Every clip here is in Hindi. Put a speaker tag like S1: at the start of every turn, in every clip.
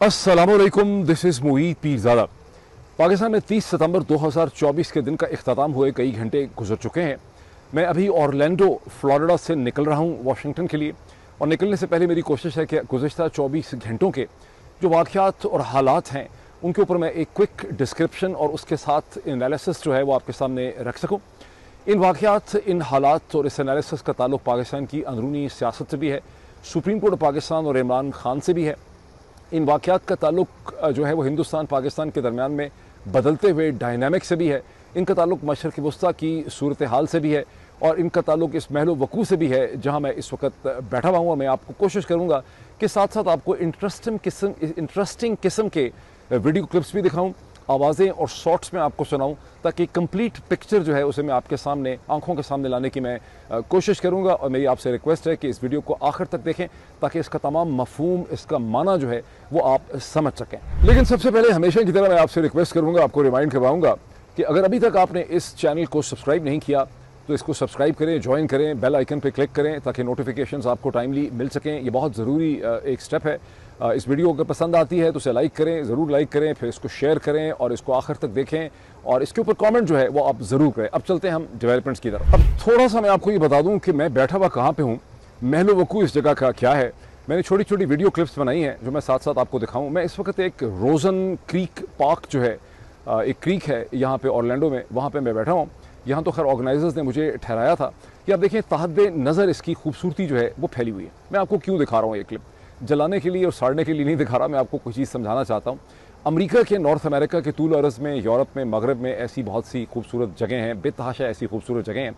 S1: अस्सलामुअलैकुम, दिस इज़ मुईद पीरज़ादा। पाकिस्तान में 30 सितंबर 2024 के दिन का इख्तिताम हुए कई घंटे गुजर चुके हैं। मैं अभी ऑरलैंडो फ्लोरिडा से निकल रहा हूँ वाशिंगटन के लिए, और निकलने से पहले मेरी कोशिश है कि गुज़श्ता 24 घंटों के जो वाक़यात और हालात हैं उनके ऊपर मैं एक क्विक डिस्क्रिप्शन और उसके साथ एनालिसिस जो है वो आपके सामने रख सकूँ। इन वाक़यात, इन हालात और इस एनालिसिस का ताल्लुक़ पाकिस्तान की अंदरूनी सियासत से भी है, सुप्रीम कोर्ट पाकिस्तान और इमरान खान से भी है। इन वाक़यात का ताल्लुक़ जो है वो हिंदुस्तान पाकिस्तान के दरमियान में बदलते हुए डायनामिक से भी है। इनका ताल्लुक़ मशरक़ वस्ता की सूरत हाल से भी है, और इनका ताल्लुक़ इस महल वक़ू से भी है जहाँ मैं इस वक्त बैठा हुआ हूँ। मैं आपको कोशिश करूँगा कि साथ साथ आपको इंटरेस्टिंग किस्म के वीडियो क्लिप्स भी दिखाऊँ, आवाज़ें और शॉर्ट्स में आपको सुनाऊँ, ताकि कंप्लीट पिक्चर जो है उसे मैं आपके सामने, आंखों के सामने लाने की मैं कोशिश करूँगा। और मेरी आपसे रिक्वेस्ट है कि इस वीडियो को आखिर तक देखें ताकि इसका तमाम मफहूम, इसका माना जो है वो आप समझ सकें। लेकिन सबसे पहले हमेशा की तरह मैं आपसे रिक्वेस्ट करूँगा, आपको रिमाइंड करवाऊँगा कि अगर अभी तक आपने इस चैनल को सब्सक्राइब नहीं किया तो इसको सब्सक्राइब करें, ज्वाइन करें, बेल आइकन पर क्लिक करें ताकि नोटिफिकेशंस आपको टाइमली मिल सकें। ये बहुत ज़रूरी एक स्टेप है। इस वीडियो अगर पसंद आती है तो उसे लाइक करें, ज़रूर लाइक करें, फिर इसको शेयर करें और इसको आखिर तक देखें, और इसके ऊपर कमेंट जो है वो आप ज़रूर करें। अब चलते हैं हम डेवलपमेंट्स की तरफ। अब थोड़ा सा मैं आपको ये बता दूं कि मैं बैठा हुआ कहाँ पे हूँ, महल वक़ू इस जगह का क्या है। मैंने छोटी छोटी वीडियो क्लिप्स बनाई हैं जो मैं साथ साथ आपको दिखाऊँ। मैं इस वक्त एक रोज़न क्रीक पार्क जो है, एक क्रीक है यहाँ पे ऑरलैंडो में, वहाँ पे मैं बैठा हूँ। यहाँ तो खैर ऑर्गेनाइजर्स ने मुझे ठहराया था कि आप देखें तहद नज़र इसकी खूबसूरती जो है वो फैली हुई है। मैं आपको क्यों दिखा रहा हूँ ये क्लिप, जलाने के लिए और साड़ने के लिए नहीं दिखा रहा, मैं आपको कुछ चीज़ समझाना चाहता हूँ। अमेरिका के, नॉर्थ अमेरिका के तूल अर्ज़ में, यूरोप में, मगरब में ऐसी बहुत सी खूबसूरत जगह हैं, बेतहाशा ऐसी खूबसूरत जगह हैं।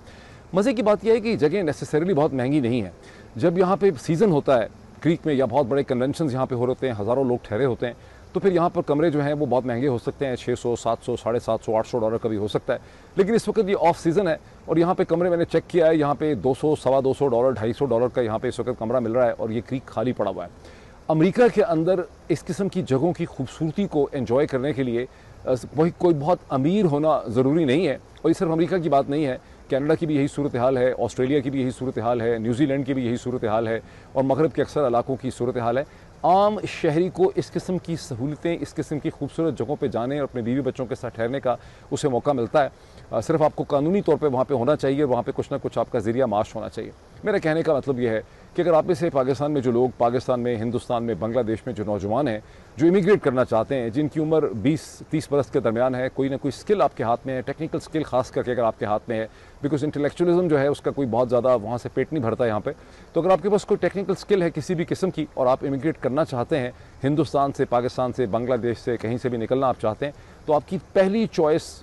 S1: मज़े की बात यह है कि जगह नेसेसरीली बहुत महंगी नहीं है। जब यहाँ पे सीज़न होता है क्रीक में, या बहुत बड़े कन्वेंशन यहाँ पे हो रहे हैं, हज़ारों लोग ठहरे होते हैं, तो फिर यहाँ पर कमरे जो हैं वो बहुत महंगे हो सकते हैं। 600, 700, $750, $800 का भी हो सकता है। लेकिन इस वक्त ये ऑफ सीज़न है और यहाँ पे कमरे मैंने चेक किया है, यहाँ पे $200, $250, $250 का यहाँ पे इस वक्त कमरा मिल रहा है, और ये क्रीक खाली पड़ा हुआ है। अमेरिका के अंदर इस किस्म की जगहों की खूबसूरती को एंजॉय करने के लिए वही कोई बहुत अमीर होना ज़रूरी नहीं है। और ये सिर्फ अमेरिका की बात नहीं है, कनाडा की भी यही सूरत हाल है, ऑस्ट्रेलिया की भी यही सूरत हाल है, न्यूजीलैंड की भी यही सूरत हाल है, और मगरब के अक्सर इलाकों की सूरत हाल है। आम शहरी को इस किस्म की सहूलतें, इस किस्म की खूबसूरत जगहों पे जाने और अपने बीवी बच्चों के साथ ठहरने का उसे मौका मिलता है। सिर्फ आपको कानूनी तौर पे वहाँ पे होना चाहिए, वहाँ पे कुछ ना कुछ आपका ज़रिया माश होना चाहिए। मेरा कहने का मतलब ये है कि अगर आप में से पाकिस्तान में जो लोग, पाकिस्तान में, हिंदुस्तान में, बांग्लादेश में जो नौजवान हैं जो इमिग्रेट करना चाहते हैं, जिनकी उम्र 20-30 बरस के दरमियान है, कोई ना कोई स्किल आपके हाथ में है, टेक्निकल स्किल खास करके अगर आपके हाथ में है, बिकॉज इंटेलेक्चुअलिज्म जो है उसका कोई बहुत ज़्यादा वहाँ से पेट नहीं भरता यहाँ पे। तो अगर आपके पास कोई टेक्निकल स्किल है किसी भी किस्म की और आप इमिग्रेट करना चाहते हैं, हिंदुस्तान से, पाकिस्तान से, बांग्लादेश से, कहीं से भी निकलना आप चाहते हैं, तो आपकी पहली choice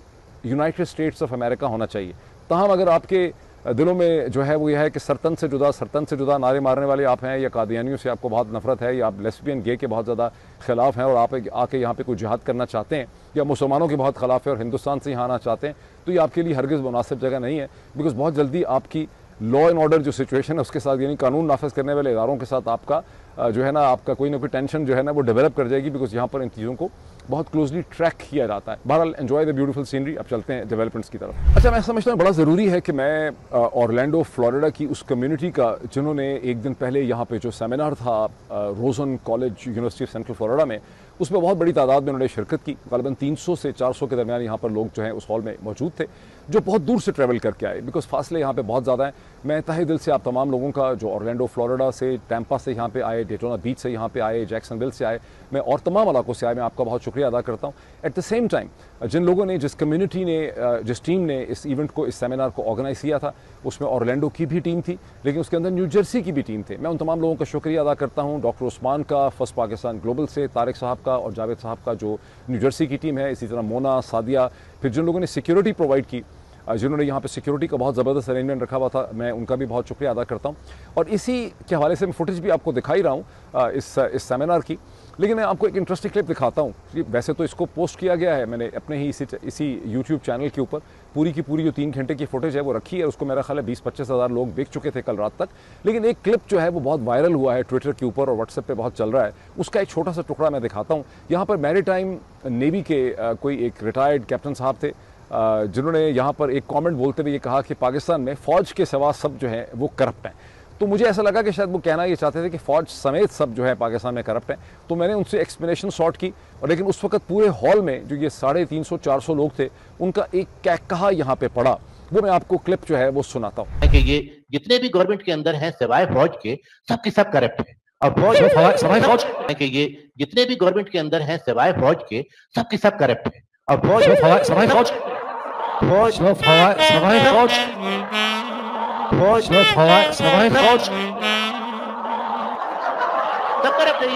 S1: United states of America होना चाहिए। तमाम अगर आपके दिलों में जो है वो यह है कि सरतन से जुदा नारे मारने वाले आप हैं, या कादियानियों से आपको बहुत नफरत है, या आप लेस्बियन, गे के बहुत ज़्यादा खिलाफ हैं और आप आके यहाँ पे कोई जिहाद करना चाहते हैं, या मुसलमानों के बहुत खिलाफ है और हिंदुस्तान से यहाँ आना चाहते हैं, तो ये आपके लिए हरगिज़ मुनासिब जगह नहीं है। बिकॉज बहुत जल्दी आपकी लॉ एंड ऑर्डर जो सिचुएशन है उसके साथ, यानी कानून नाफिज करने वाले इदारों के साथ आपका जो है ना, आपका कोई ना कोई टेंशन जो है ना वो डेवलप कर जाएगी, बिकॉज यहाँ पर इन चीज़ों को बहुत क्लोजली ट्रैक किया जाता है। बहरहाल एंजॉय द ब्यूटीफुल सीनरी। अब चलते हैं डेवलपमेंट्स की तरफ। अच्छा, मैं समझता हूँ बड़ा ज़रूरी है कि मैं ऑरलैंडो फ्लोरिडा की उस कम्युनिटी का, जिन्होंने एक दिन पहले यहाँ पे जो सेमिनार था Rosen college, university of central Florida में, उसमें बहुत बड़ी तादाद में उन्होंने शिरकत की। तकरीबन 300 से 400 के दरमियान यहाँ पर लोग जो हैं उस हॉल में मौजूद थे, जो बहुत दूर से ट्रैवल करके आए, बिकॉज फासले यहाँ पे बहुत ज़्यादा हैं। मैं तहे दिल से आप तमाम लोगों का, जो ऑरलैंडो फ्लोरिडा से, टैंपा से यहाँ पे आए, डेटोना बीच से यहाँ पे आए, जैक्सनविल से आए, मैं और तमाम इलाकों से आए, मैं आपका बहुत शुक्रिया अदा करता हूँ। एट द सेम टाइम जिन लोगों ने, जिस कम्युनिटी ने, जिस टीम ने इस इवेंट को, इस सेमिनार को ऑर्गेनाइज किया था, उसमें ऑरलैंडो की भी टीम थी, लेकिन उसके अंदर न्यू जर्सी की भी टीम थी। मैं उन तमाम लोगों का शुक्रिया अदा करता हूँ। डॉक्टर उस्मान का, फर्स्ट पाकिस्तान ग्लोबल से, तारिक साहब का और जावेद साहब का जो न्यू जर्सी की टीम है, इसी तरह मोना, सादिया, फिर जिन लोगों ने सिक्योरिटी प्रोवाइड की, जिन्होंने यहाँ पे सिक्योरिटी का बहुत ज़बरदस्त अरेंजमेंट रखा हुआ था, मैं उनका भी बहुत शुक्रिया अदा करता हूँ। और इसी के हवाले से मैं फुटेज भी आपको दिखा ही रहा हूँ इस सेमिनार की। लेकिन मैं आपको एक इंटरेस्टिंग क्लिप दिखाता हूँ। वैसे तो इसको पोस्ट किया गया है मैंने अपने ही इसी यूट्यूब चैनल के ऊपर, पूरी की पूरी जो 3 घंटे की फुटेज है वो रखी है, उसको मेरा ख्याल है 20-25 हज़ार लोग देख चुके थे कल रात तक। लेकिन एक क्लिप जो है वो बहुत वायरल हुआ है ट्विटर के ऊपर और व्हाट्सएप पे बहुत चल रहा है, उसका एक छोटा सा टुकड़ा मैं दिखाता हूँ। यहाँ पर मैरीटाइम नेवी के कोई एक रिटायर्ड कैप्टन साहब थे, जिन्होंने यहाँ पर एक कमेंट बोलते हुए ये कहा कि पाकिस्तान में फ़ौज के सिवा सब जो है वो करप्ट हैं। तो मुझे ऐसा लगा कि शायद वो कहना ये चाहते थे कि फ़ौज समेत सब जो है पाकिस्तान में करप्ट हैं। तो मैंने उनसे एक्सप्लेनेशन सॉर्ट की, और लेकिन उस वक्त पूरे हॉल में जो ये 350-400 लोग थे, उनका एक कहकहा यहाँ पे पड़ा। वो मैं आपको क्लिप जो है वो सुनाता हूँ
S2: कि ये जितने भी गवर्नमेंट के अंदर हैं सिवाय फौज के सब करप्ट है। और फौज सवाई फौज कि ये जितने भी गवर्नमेंट के अंदर हैं सिवाय फौज के सब करप्ट है। और फौज सवाई फौज फौज सवाई फौज फौज सवाई फौज सब करप्ट है।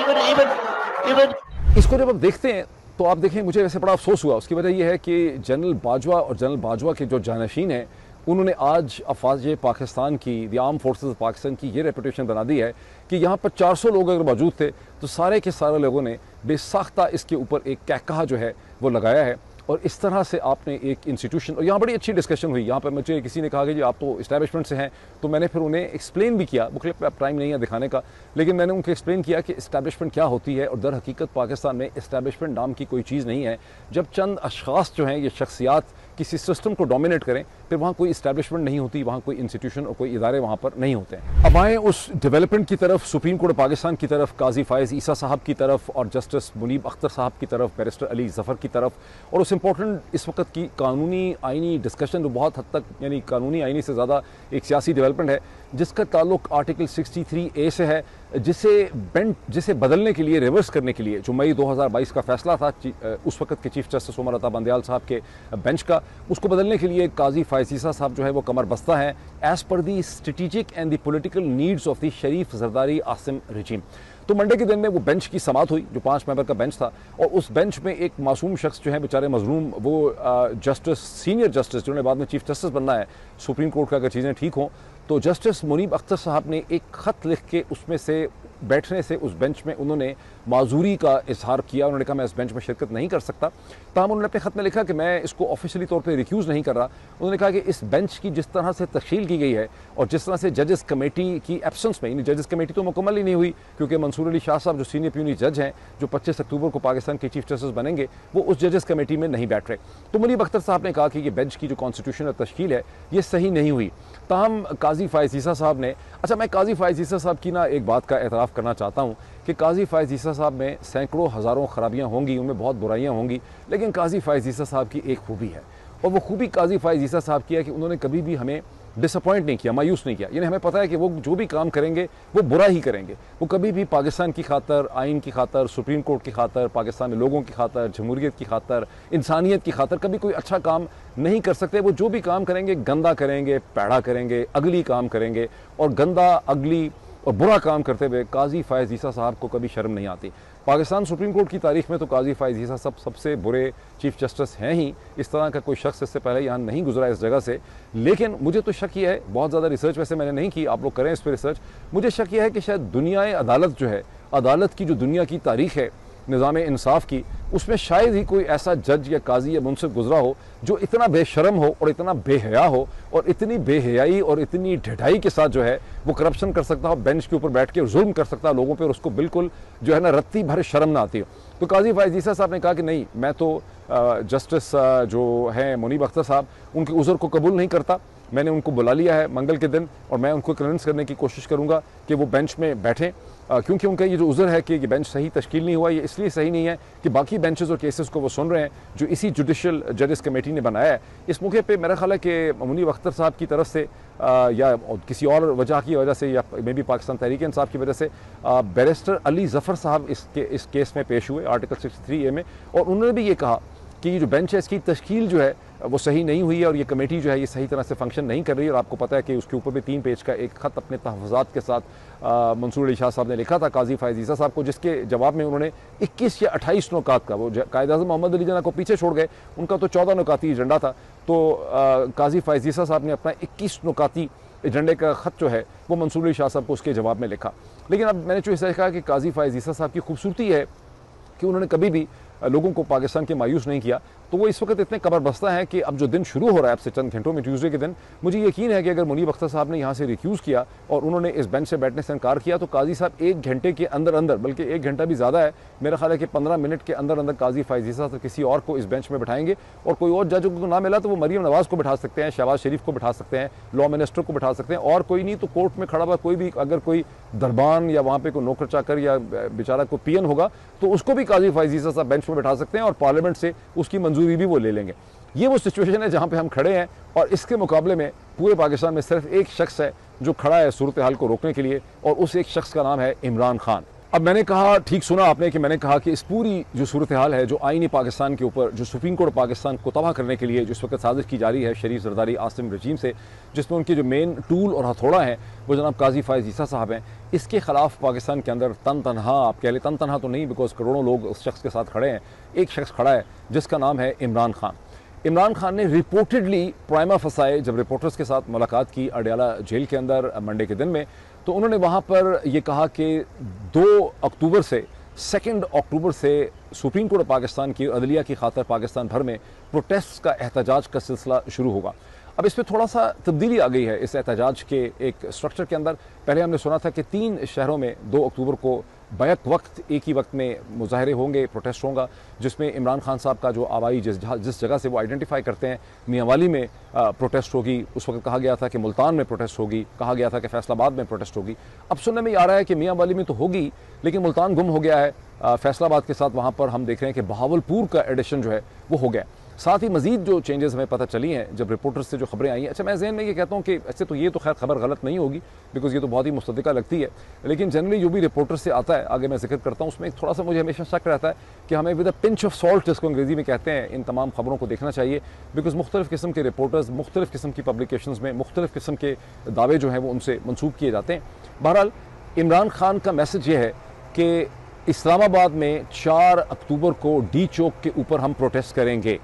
S2: इवन
S1: इसको जब आप देखते हैं तो आप देखें, मुझे वैसे बड़ा अफसोस हुआ। उसकी वजह यह है कि जनरल बाजवा और जनरल बाजवा के जो जानशीन हैं, उन्होंने आज अफवाज पाकिस्तान की, the arm forces of Pakistan की ये रेपुटेशन बना दी है कि यहाँ पर 400 लोग अगर मौजूद थे तो सारे के सारे लोगों ने बेसाख्ता इसके ऊपर एक कहकहा जो है वो लगाया है। और इस तरह से आपने एक इंस्टीट्यूशन, और यहाँ बड़ी अच्छी डिस्कशन हुई। यहाँ पर मुझे किसी ने कहा कि जी आप तो इस्टेब्लिशमेंट से हैं, तो मैंने फिर उन्हें एक्सप्लेन भी किया। वो क्लिप टाइम नहीं है दिखाने का, लेकिन मैंने उनको एक्सप्लेन किया कि इस्टेब्लिशमेंट क्या होती है। और दर हकीकत पाकिस्तान में इस्टेब्लिशमेंट नाम की कोई चीज़ नहीं है। जब चंद अशखास जो हैं, ये शख्सियात किसी सिस्टम को डोमिनेट करें, फिर वहाँ कोई इस्टेब्लिशमेंट नहीं होती, वहाँ कोई इंस्टीट्यूशन और कोई इदारे वहाँ पर नहीं होते हैं। अब आएँ उस डेवलपमेंट की तरफ, सुप्रीम कोर्ट पाकिस्तान की तरफ, काजी फायज़ ईसा साहब की तरफ, और जस्टिस मुनीब अख्तर साहब की तरफ, बैरिस्टर अली ज़फ़र की तरफ। और उस इम्पोर्टेंट इस वक्त की कानूनी आइनी डिस्कशन जो बहुत हद तक, यानी कानूनी आइनी से ज़्यादा एक सियासी डेवलपमेंट है, जिसका ताल्लुक आर्टिकल 63A से है, जिसे बदलने के लिए, रिवर्स करने के लिए, जो मई 2022 का फैसला था उस वक्त के चीफ जस्टिस उमर अता बंदयाल साहब के बेंच का, उसको बदलने के लिए काजी फायज़ ईसा साहब जो है वो कमर बस्ता है, as per the strategic and the political needs of the Sharif Zardari Asim regime. तो मंडे के दिन में वो बेंच की समात हुई, जो 5 मेंबर का बेंच था, और उस बेंच में एक मासूम शख्स जो है बेचारे मजलूम, वो जस्टिस, सीनियर जस्टिस जिन्होंने बाद में चीफ जस्टिस बनना है सुप्रीम कोर्ट का, अगर चीज़ें ठीक हों, तो जस्टिस मुनीब अख्तर साहब ने एक ख़त लिख के उसमें से बैठने से उस बेंच में उन्होंने माजूरी का इजहार किया। उन्होंने कहा मैं इस बेंच में शिरकत नहीं कर सकता। तमाम उन्होंने अपने ख़त में लिखा कि मैं इसको ऑफिशियली तौर पे रिक्यूज़ नहीं कर रहा। उन्होंने कहा कि इस बेंच की जिस तरह से तश्कील की गई है और जिस तरह से जजेस कमेटी की एब्सेंस में, यानी जजेस कमेटी तो मुकम्मल ही नहीं हुई, क्योंकि मंसूर अली शाह साहब जो सीनियर प्यूनी जज हैं, जो 25 अक्टूबर को पाकिस्तान के चीफ जस्टिस बनेंगे, वो उस जजेस कमेटी में नहीं बैठ रहे। तो मुनीब अख्तर साहब ने कहा कि ये बेंच की जो कॉन्स्टिट्यूशनल तश्कील है ये सही नहीं हुई। ताहम काजी फायज़ ईसा साहब ने, अच्छा मैं काजी फायज़ ईसा साहब की ना एक बात का एतराफ़ करना चाहता हूँ कि काजी फायज़ ईसा साहब में सैकड़ों हज़ारों खराबियाँ होंगी, उनमें बहुत बुराइयाँ होंगी, लेकिन काजी फायज़ ईसा साहब की एक खूबी है, और वो खूबी काजी फायज़ ईसा साहब की है कि उन्होंने कभी भी हमें डिसअपॉइंट नहीं किया, मायूस नहीं किया। यानी हमें पता है कि वो जो भी काम करेंगे वो बुरा ही करेंगे। वो कभी भी पाकिस्तान की खातर, आइन की खातर, सुप्रीम कोर्ट की खातर, पाकिस्तान में लोगों की खातर, जमहूरियत की खातर, इंसानियत की खातर कभी कोई अच्छा काम नहीं कर सकते। वो जो भी काम करेंगे गंदा करेंगे, पैड़ा करेंगे, अगली काम करेंगे, और गंदा, अगली और बुरा काम करते हुए काजी फायज़ ईसा साहब को कभी शर्म नहीं आती। पाकिस्तान सुप्रीम कोर्ट की तारीख में तो काजी फायज़ ईसा साहब सबसे बुरे चीफ जस्टिस हैं ही। इस तरह का कोई शख्स इससे पहले यहाँ नहीं गुजरा इस जगह से। लेकिन मुझे तो शक ये है, बहुत ज़्यादा रिसर्च वैसे मैंने नहीं की, आप लोग करें इस पर रिसर्च, मुझे शक यह है कि शायद दुनियाए अदालत जो है, अदालत की जो दुनिया की तारीख है निज़ाम इंसाफ की, उसमें शायद ही कोई ऐसा जज या काजी या मुंसिफ गुजरा हो जो इतना बेशरम हो और इतना बेहया हो और इतनी बेहयाई और इतनी ढिठाई के साथ जो है वो करप्शन कर सकता हो, बेंच के ऊपर बैठ के जुल्म कर सकता है लोगों पे, और उसको बिल्कुल जो है ना रत्ती भर शर्म ना आती हो। तो काजी फायज़ ईसा साहब ने कहा कि नहीं, मैं तो जस्टिस जो हैं मुनीब अख्तर साहब, उनके उज़र को कबूल नहीं करता। मैंने उनको बुला लिया है मंगल के दिन, और मैं उनको कन्विंस करने की कोशिश करूँगा कि वो बेंच में बैठें, क्योंकि उनका ये जो उज़र है कि ये बेंच सही तश्कील नहीं हुआ, ये इसलिए सही नहीं है कि बाकी बेंचेस और केसेस को वो सुन रहे हैं जो इसी जुडिशल जजेस कमेटी ने बनाया है। इस मौके पे मेरा ख्याल है कि मुनीब अख्तर साहब की तरफ से या किसी और वजह की वजह से, या मे बी पाकिस्तान तहरीक इंसाफ की वजह से, बैरिस्टर अली ज़फ़र साहब इस केस में पेश हुए आर्टिकल 63A में, और उन्होंने भी ये कहा कि ये जो बेंच है इसकी तश्कील जो है वो सही नहीं हुई है, और ये कमेटी जो है ये सही तरह से फंक्शन नहीं कर रही है। और आपको पता है कि उसके ऊपर भी 3 पेज का एक ख़त अपने तहफ़्फ़ुज़ात के साथ मंसूर अली शाह साहब ने लिखा था काजी फायज़ ईसा साहब को, जिसके जवाब में उन्होंने 21 या 28 नुकात का, वो कायद-ए-आज़म मोहम्मद अली जिन्ना को पीछे छोड़ गए, उनका तो 14 नुकाती एजेंडा था, तो काजी फायज़ ईसा साहब ने अपना 21 नुकाती एजेंडे का ख़त जो है वो मंसूर अली शाह साहब को उसके जवाब में लिखा। लेकिन अब मैंने जो ऐसा कहा कि काजी फायज़ ईसा साहब की खूबसूरती है कि उन्होंने कभी भी लोगों को पाकिस्तान के मायूस नहीं किया, तो वो इस वक्त इतने कबर बस्ता है कि अब जो दिन शुरू हो रहा है अब से चंद घंटों में, ट्यूसडे के दिन, मुझे यकीन है कि अगर मुनीब अख्तर साहब ने यहाँ से रिक्यूज़ किया और उन्होंने इस बेंच से बैठने से इनकार किया तो काजी साहब 1 घंटे के अंदर अंदर, बल्कि 1 घंटा भी ज़्यादा है, मेरा ख्याल है कि 15 मिनट के अंदर अंदर काजी फैज़ ईसा तो किसी और को इस बेंच में बैठाएंगे, और कोई और जज को ना मिला तो वो मरीम नवाज़ को बैठा सकते हैं, शहबाज शरीफ को बैठा सकते हैं, लॉ मिनिस्टर को बैठा सकते हैं, और कोई नहीं तो कोर्ट में खड़ा हुआ कोई भी, अगर कोई दरबान या वहाँ पे कोई नौकर चाकर या बेचारा कोई पियन होगा तो उसको भी काजी फैज़ ईसा साहब बेंच में बैठा सकते हैं और पार्लियामेंट से उसकी मंजूरी भी वो ले लेंगे। ये वो सिचुएशन है जहाँ पे हम खड़े हैं, और इसके मुकाबले में पूरे पाकिस्तान में सिर्फ एक शख्स है जो खड़ा है सूरत हाल को रोकने के लिए, और उस एक शख्स का नाम है इमरान खान। अब मैंने कहा, ठीक सुना आपने कि मैंने कहा कि इस पूरी जो सूरत हाल है, जो आईनी पाकिस्तान के ऊपर, जो सुप्रीम कोर्ट पाकिस्तान को तबाह करने के लिए जिस वक्त साजिश की जा रही है शरीफ जरदारी आसिम रजीम से, जिसमें उनके जो मेन टूल और हथौड़ा है वो जनाब काजी फैज़ ईसा साहब हैं, इसके खिलाफ पाकिस्तान के अंदर तन तनहा, आप कह लें तन तनहा तो नहीं, बिकॉज करोड़ों लोग उस शख्स के साथ खड़े हैं, एक शख्स खड़ा है जिसका नाम है इमरान खान। इमरान खान ने रिपोर्टेडली प्राइमा फसाए जब रिपोर्टर्स के साथ मुलाकात की अडयाला जेल के अंदर मंडे के दिन में, तो उन्होंने वहाँ पर ये कहा कि 2 अक्टूबर से 2 अक्टूबर से सुप्रीम कोर्ट पाकिस्तान की अदलिया की खातर पाकिस्तान भर में प्रोटेस्ट का एहतजाज का सिलसिला शुरू होगा। अब इस पर थोड़ा सा तब्दीली आ गई है इस एहतजाज के एक स्ट्रक्चर के अंदर। पहले हमने सुना था कि 3 शहरों में 2 अक्टूबर को बैक वक्त एक ही वक्त में मुजाहरे होंगे, प्रोटेस्ट होगा, जिसमें इमरान खान साहब का जो आबाई जिस जगह से वो आइडेंटिफाई करते हैं, मियांवाली में प्रोटेस्ट होगी। उस वक्त कहा गया था कि मुल्तान में प्रोटेस्ट होगी, कहा गया था कि फैसलाबाद में प्रोटेस्ट होगी। अब सुनने में आ रहा है कि मियांवाली में तो होगी, लेकिन मुल्तान गुम हो गया है। फैसलाबाद के साथ वहाँ पर हम देख रहे हैं कि बहावलपुर का एडिशन जो है वो हो गया। साथ ही मजीद जो चेंजेस हमें पता चली हैं जब रिपोर्टर्स से जो खबरें आई हैं, अच्छा मैं ज़हन में ये कहता हूँ कि ऐसे तो ये तो खैर खबर गलत नहीं होगी, बिकॉज ये तो बहुत ही मुस्तदिका लगती है, लेकिन जनरली जो भी रिपोर्टर से आता है, आगे मैं जिक्र करता हूँ, उसमें थोड़ा सा मुझे हमेशा शक रहता है कि हमें with a pinch of salt, जिसको अंग्रेजी में कहते हैं, इन तमाम खबरों को देखना चाहिए, बिकॉज मुख्तलिफ़ किस्म के रिपोर्टर्स मुख्तलिफ़ किस्म की पब्लिकेशंस में मुख्तलिफ़ किस्म के दावे जो हैं वो उनसे मनसूब किए जाते हैं। बहरहाल इमरान खान का मैसेज ये है कि इस्लामाबाद में 4 अक्टूबर को डी चौक के ऊपर हम प्रोटेस्ट करेंगे।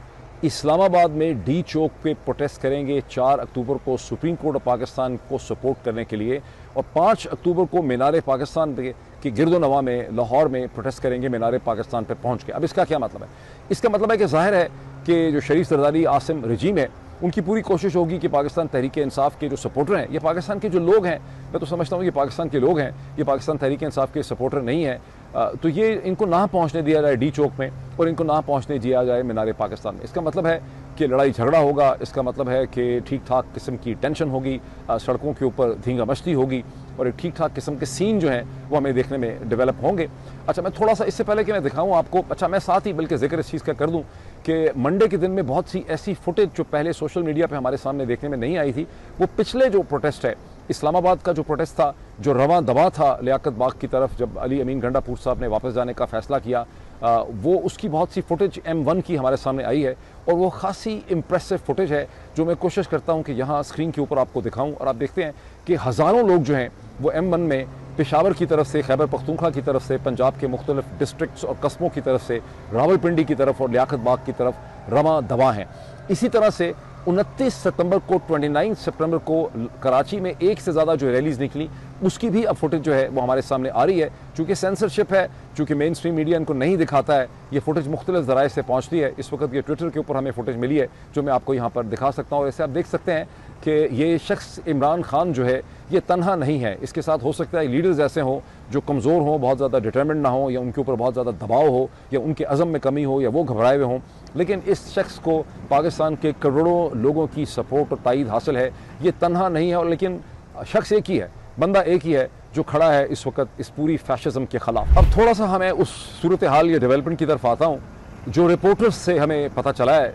S1: इस्लामाबाद में डी चौक पे प्रोटेस्ट करेंगे 4 अक्टूबर को सुप्रीम कोर्ट ऑफ पाकिस्तान को सपोर्ट करने के लिए, और 5 अक्टूबर को मीनार पाकिस्तान की गिरदोनवा में लाहौर में प्रोटेस्ट करेंगे मीनार पाकिस्तान पे पहुंच के। अब इसका क्या मतलब है? इसका मतलब है कि जाहिर है कि जो शरीफ जरदारी आसिम रजीम है, उनकी पूरी कोशिश होगी कि पाकिस्तान तहरीक इंसाफ के जो सपोर्टर हैं, ये पाकिस्तान के जो लोग हैं, मैं तो समझता हूँ ये पाकिस्तान के लोग हैं, ये पाकिस्तान तहरीक इंसाफ के सपोर्टर नहीं है, तो ये इनको ना पहुँचने दिया जाए डी चौक में, और इनको ना पहुँचने दिया जाए मीनार पाकिस्तान में। इसका मतलब है कि लड़ाई झगड़ा होगा, इसका मतलब है कि ठीक ठाक किस्म की टेंशन होगी, सड़कों के ऊपर धींगा मस्ती होगी, और एक ठीक ठाक किस्म के सीन जो हैं वो हमें देखने में डेवलप होंगे। अच्छा मैं थोड़ा सा इससे पहले कि मैं दिखाऊं आपको, अच्छा मैं साथ ही बल्कि जिक्र इस चीज़ का कर दूं कि मंडे के दिन में बहुत सी ऐसी फुटेज जो पहले सोशल मीडिया पे हमारे सामने देखने में नहीं आई थी, वो पिछले जो प्रोटेस्ट है, इस्लामाबाद का जो प्रोटेस्ट था, जो रवां दवा था लियाकत बाग की तरफ, जब अली अमीन गंडापुर साहब ने वापस जाने का फैसला किया, वो उसकी बहुत सी फुटेज M1 की हमारे सामने आई है, और वो खासी इम्प्रेसिव फुटेज है जो मैं कोशिश करता हूँ कि यहाँ स्क्रीन के ऊपर आपको दिखाऊँ। और आप देखते हैं कि हज़ारों लोग जो हैं वो M1 में पेशावर की तरफ से, खैबर पख्तूनख्वा की तरफ से, पंजाब के मुख्तलिफ डिस्ट्रिक्ट्स और कस्बों की तरफ से, रावलपिंडी की तरफ और लियाकत बाग की तरफ रवां दवा हैं। इसी तरह से 29 सितंबर को, 29 सितंबर को कराची में 1 से ज़्यादा जो रैलीज़ निकली, उसकी भी अब फुटेज जो है वो हमारे सामने आ रही है। चूँकि सेंसरशिप है, चूँकि मेन स्ट्रीम मीडिया इनको नहीं दिखाता है, ये फुटेज मुख्तलिफ ज़राए से पहुँचती है। इस वक्त ये ट्विटर के ऊपर हमें फुटेज मिली है जो मैं आपको यहाँ पर दिखा सकता हूँ, और ऐसे आप देख सकते हैं कि ये शख्स इमरान खान जो है ये तन्हा नहीं है, इसके साथ हो सकता है लीडर्स ऐसे हों जो कमज़ोर हों, बहुत ज़्यादा डिटरमिन्ड ना हो, या उनके ऊपर बहुत ज़्यादा दबाव हो, या उनके अज़म में कमी हो, या वो घबराए हुए हों, लेकिन इस शख्स को पाकिस्तान के करोड़ों लोगों की सपोर्ट और तायद हासिल है। ये तन्हा नहीं है, और लेकिन शख्स एक ही है, बंदा एक ही है जो खड़ा है इस वक्त इस पूरी फैशिज्म के खिलाफ। अब थोड़ा सा हमें उस सूरत हाल या डेवलपमेंट की तरफ आता हूँ जो रिपोर्टर्स से हमें पता चला है,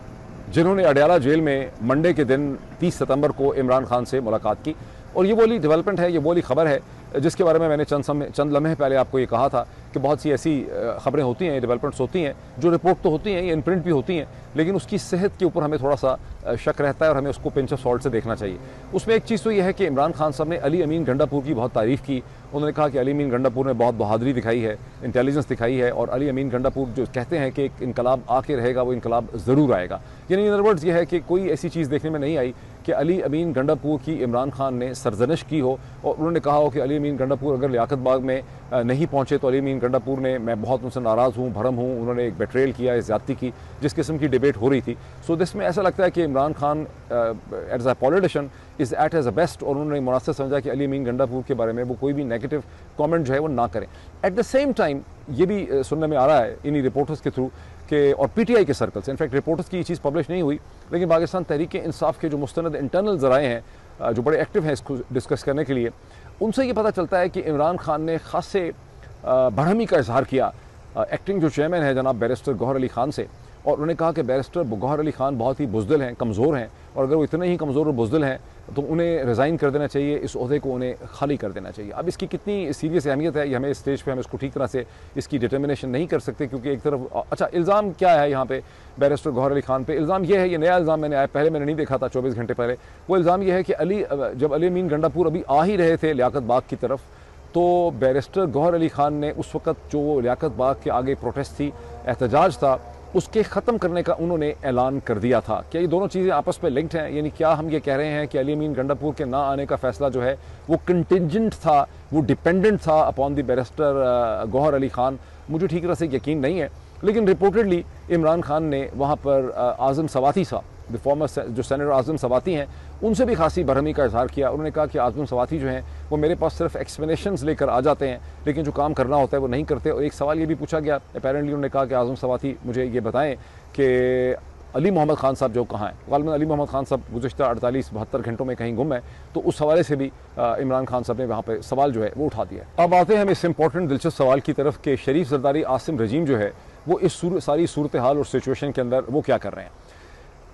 S1: जिन्होंने अडयाला जेल में मंडे के दिन 30 सितंबर को इमरान खान से मुलाकात की। और ये वाली डेवलपमेंट है, ये वाली ख़बर है जिसके बारे में मैंने चंद लम्हे पहले आपको ये कहा था कि बहुत सी ऐसी ख़बरें होती हैं, डेवलपमेंट्स होती हैं जो रिपोर्ट तो होती हैं, ये इन प्रिंट भी होती हैं, लेकिन उसकी सेहत के ऊपर हमें थोड़ा सा शक रहता है और हमें उसको पिंच ऑफ सॉल्ट से देखना चाहिए। उसमें एक चीज़ तो ये है कि इमरान खान साहब ने अली अमीन गंडापुर की बहुत तारीफ़ की। उन्होंने कहा कि अली अमीन गंडापुर ने बहुत बहादुरी दिखाई है, इंटेलिजेंस दिखाई है, और अली अमीन गंडापुर जो कहते हैं कि एक इनकलाब आके रहेगा, वो इनकलाब ज़रूर आएगा। यानी इन अदर वर्ड्स ये है कि कोई ऐसी चीज़ देखने में नहीं आई कि अली अमीन गंडापुर की इमरान खान ने सरजनिश की हो और उन्होंने कहा हो कि अली अमीन गंडापुर अगर लियाकत बाग में नहीं पहुंचे तो अली अमीन गंडापुर ने, मैं बहुत उनसे नाराज़ हूँ, भरम हूँ, उन्होंने एक बेट्रेल किया है, ज़्यादती की, जिस किस्म की डिबेट हो रही थी। सो दिस में ऐसा लगता है कि Imran Khan as a politician is at as a best, और उन्होंने मुनासिब समझा कि अली अमीन गंडापुर के बारे में वो कोई भी नेगेटिव कमेंट जो है वो ना करें। एट द सेम टाइम ये भी सुनने में आ रहा है इन्हीं रिपोर्टर्स के थ्रू कि, और पीटीआई के सर्कल से, इनफैक्ट रिपोर्टर्स की ये चीज़ पब्लिश नहीं हुई, लेकिन पाकिस्तान तहरीक इंसाफ के जो मुस्तनद इंटरनल ज़राए हैं जो बड़े एक्टिव हैं इसको डिस्कस करने के लिए, उनसे ये पता चलता है कि इमरान खान ने खासे बढ़हमी का इजहार किया एक्टिंग जो चेयरमैन है जनाब बैरिस्टर गौहर अली खान से, और उन्होंने कहा कि बैरिस्टर गौहर अली खान बहुत ही बुज़दिल हैं, कमज़ोर हैं, और अगर वो इतने ही कमज़ोर और बुज़दिल हैं तो उन्हें रिज़ाइन कर देना चाहिए, इस ओहदे को उन्हें खाली कर देना चाहिए। अब इसकी कितनी सीरियस अहमियत है, ये हमें स्टेज पे हम इसको ठीक तरह से इसकी डिटर्मिनेशन नहीं कर सकते, क्योंकि एक तरफ अच्छा इल्ज़ाम क्या है यहाँ पे बैरिस्टर गौहर अली खान पे, इल्ज़ाम ये है, ये नया इल्ज़ाम मैंने आया, पहले मैंने नहीं देखा था 24 घंटे पहले, वो इल्ज़ाम ये है कि जब अली अमीन गंडापुर अभी आ ही रहे थे लियाकत बाग की तरफ, तो बैरिस्टर गौहर अली खान ने उस वक्त जो लियाकत बाग के आगे प्रोटेस्ट थी, एहतजाज था, उसके ख़त्म करने का उन्होंने ऐलान कर दिया था। क्या ये दोनों चीज़ें आपस में लिंक्ड हैं? यानी क्या हम ये कह रहे हैं कि अली अमीन गंडापुर के ना आने का फ़ैसला जो है वो कंटिंजेंट था, वो डिपेंडेंट था upon the barrister Gauhar Ali Khan? मुझे ठीक तरह से यकीन नहीं है, लेकिन रिपोर्टेडली इमरान खान ने वहाँ पर आज़म सवाती साहब, द फॉर्मर जो सेनेटर आज़म सवाती हैं, उनसे भी खासी बरहमी का इजहार किया। उन्होंने कहा कि आज़म सवाती जो हैं वो मेरे पास सिर्फ एक्सप्लेनेशंस लेकर आ जाते हैं, लेकिन जो काम करना होता है वो नहीं करते। और एक सवाल ये भी पूछा गया, अपेरेंटली उन्होंने कहा कि आज़म सवाती मुझे ये बताएं कि अली मोहम्मद खान साहब जो कहाँ हैं। गालिबन अली मोहम्मद खान साहब गुज़श्ता 48-72 घंटों में कहीं गुम है, तो उस हवाले से भी इमरान खान साहब ने वहाँ पर सवाल जो है वो उठा दिया। अब आते हैं हम इस इंपॉर्टेंट दिलचस्प सवाल की तरफ कि शरीफ जरदारी आसिम रजीम जो है वो इस सारी सूरत हाल और सिचुएशन के अंदर वो क्या कर रहे हैं।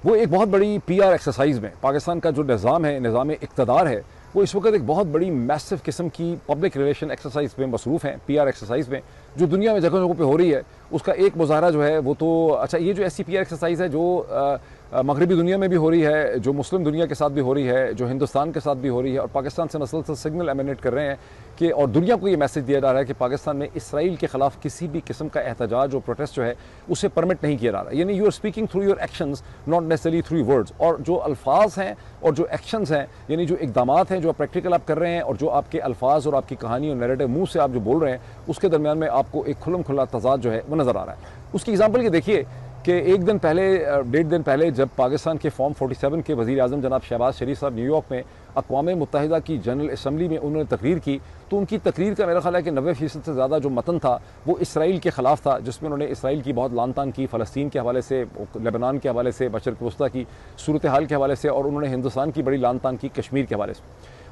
S1: वो एक बहुत बड़ी PR एक्सरसाइज में पाकिस्तान का जो निज़ाम है, निज़ाम इक़्तिदार है, वो इस वक्त एक बहुत बड़ी मैसिव किस्म की पब्लिक रिलेशन एक्सरसाइज में मसरूफ़ हैं, PR एक्सरसाइज में, जो दुनिया में जगह जगह पे हो रही है। उसका एक मुज़ाहरा जो है वो तो अच्छा, ये जो ऐसी PR एक्सरसाइज है जो मगरबी दुनिया में भी हो रही है, जो मुस्लिम दुनिया के साथ भी हो रही है, जो हिंदुस्तान के साथ भी हो रही है, और पाकिस्तान से मसलसल सिग्नल एमिनेट कर रहे हैं कि, और दुनिया को ये मैसेज दिया जा रहा है कि पाकिस्तान में इसराइल के ख़िलाफ़ किसी भी किस्म का एहतजाज और प्रोटेस्ट जो है उसे परमिट नहीं किया जा रहा। यानी you are speaking through your actions, not necessarily through words. और जो अल्फाज हैं और जो एक्शंस हैं, यानी जो इकदामात हैं जो प्रैक्टिकल आप कर रहे हैं, और जो आपके अल्फाज और आपकी कहानी और नैरेटिव मुँह से आप जो बोल रहे हैं, उसके दरमियान में आपको एक खुल्लम खुल्ला तज़ाद जो है वो नज़र आ रहा है। उसकी एग्जाम्पल ये देखिए कि एक दिन पहले, 1.5 दिन पहले, जब पाकिस्तान के फॉर्म 47 के वज़ीर आज़म जनाब शहबाज शरीफ साहब न्यूयॉर्क में अक़वाम मुत्तहिदा की जनरल असम्बली में उन्होंने तकरीर की, तो उनकी तकरीर का मेरा ख्याल है कि 90% से ज़्यादा जो मतन था वो इसराइल के ख़िलाफ़ था, जिसमें उन्होंने इसराइल की बहुत लान तान की, फ़लस्तीन के हवाले से, लेबनान के हवाले से, मशरिक़ वस्ता की सूरत हाल के हवाले से, और उन्होंने हिंदुस्तान की बड़ी लान तान की कश्मीर के हवाले से।